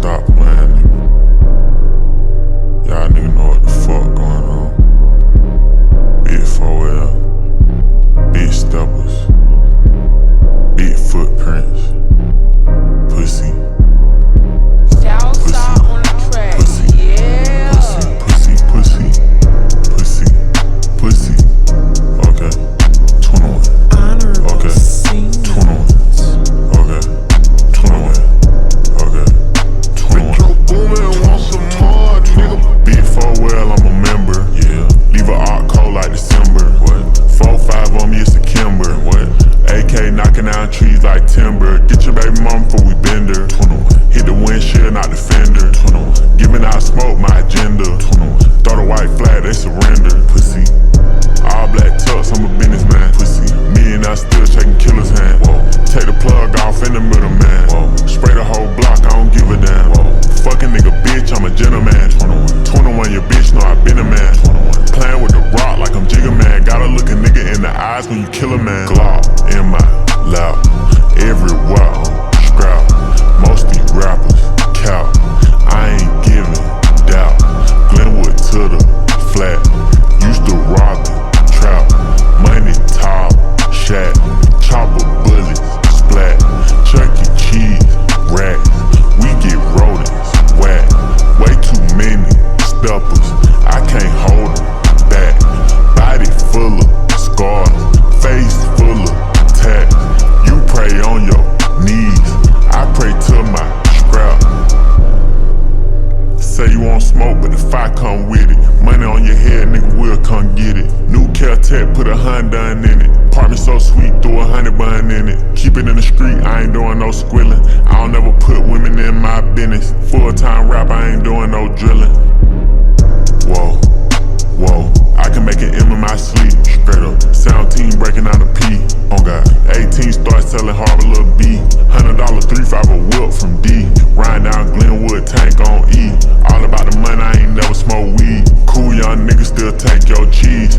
stop playing, nigga. Y'all nigga know what the fuck going on. Big 4L, big steppers, big footprints, pussy. Southside on the track. Pussy. Yeah. Pussy. Okay. 21. Okay. 21. Okay. 21. Okay. 21. Big 4L, I'm a member. Yeah. Leave a art cold like December. What? 4-5 on me, it's a Kimber. What? AK knocking down trees like timber. Get your baby mama before we bend her. 21. Hit the windshield, not the fender. 21. Giving out smoke, my agenda. 21. Throw the white flag, they surrender. Pussy. All black tux, I'm a businessman. Pussy. Me and I still shaking killer's hand. Whoa. Take the plug off in the middle, man. Whoa. Spray the whole block, I don't give a damn. Whoa. Fucking nigga, bitch, I'm a gentleman. 21, your bitch know I been a man. 21. Playing with the rock like I'm Jigga Man. Gotta look a nigga in the eyes when you kill a man. Glock in my lap, everywhere on scrap. Most these rappers cap. I ain't giving doubt. Glenwood to the flat. Used to rob it, trap. Money tall, shack. Chopper bullets, splat. Chuck E. Cheese, racks. We get rodents, whack. Way too many steppers. I can't hold them back. Body full of scars. Face full of tats. You pray on your knees. I pray to my scrap. Say you want smoke, but the fire come with it. Money on your head, nigga, we'll come get it. New Caltech, put a Honda in it. Apartment so sweet, throw a 100 bun in it. Keep it in the street, I ain't doing no squilling. I don't ever put women in my business. Full-time rap, I ain't doing no drilling. Whoa, I can make an M in my sleep. Straight up, sound team breaking down the P. Oh God, 18 start selling Harbor Lil B. $100 3-5 a whip from D. Riding down Glenwood, tank on E. All about the money, I ain't never smoke weed. Cool young niggas still take your cheese.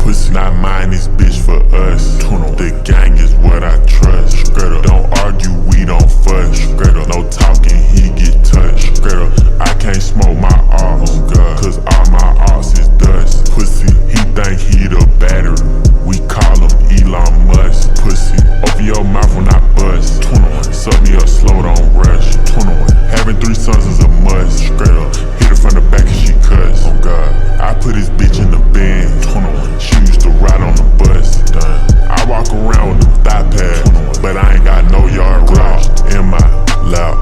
Pussy not mine, this bitch for us. The gang is what I trust. Straight up, don't argue, we don't fuss. Straight up, no talking, he get touched. Straight up, I can't smoke my arms, cause all my arts is dust. Pussy, he think he the battery. We call him Elon Musk. Pussy, open your mouth when I bust. 21, suck me up slow, don't rush. 21, having 3 sons is a must. Straight up, hit her from the back and she cuss. Oh God, I put this bitch in the bin. 21, she used to ride on the bus. I walk around with the thigh pad, but I ain't got no yard rush. In my lap,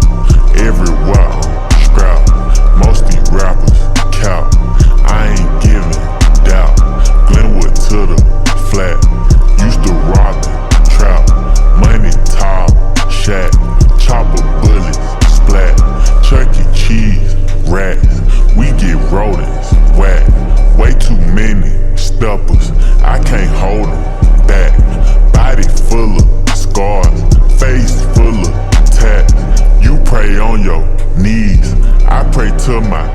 everywhere on scrap. Most these rappers cap. I ain't giving doubt. Glenwood to the flat. Used to rob it, trap. Money tall, shack. Chopper bullets, splat. Chuck E. Cheese, racks. We get rodents, whack. Way too many steppers. I can't hold them back. Body full of scars. Face full of tats. You pray on your knees. I pray to my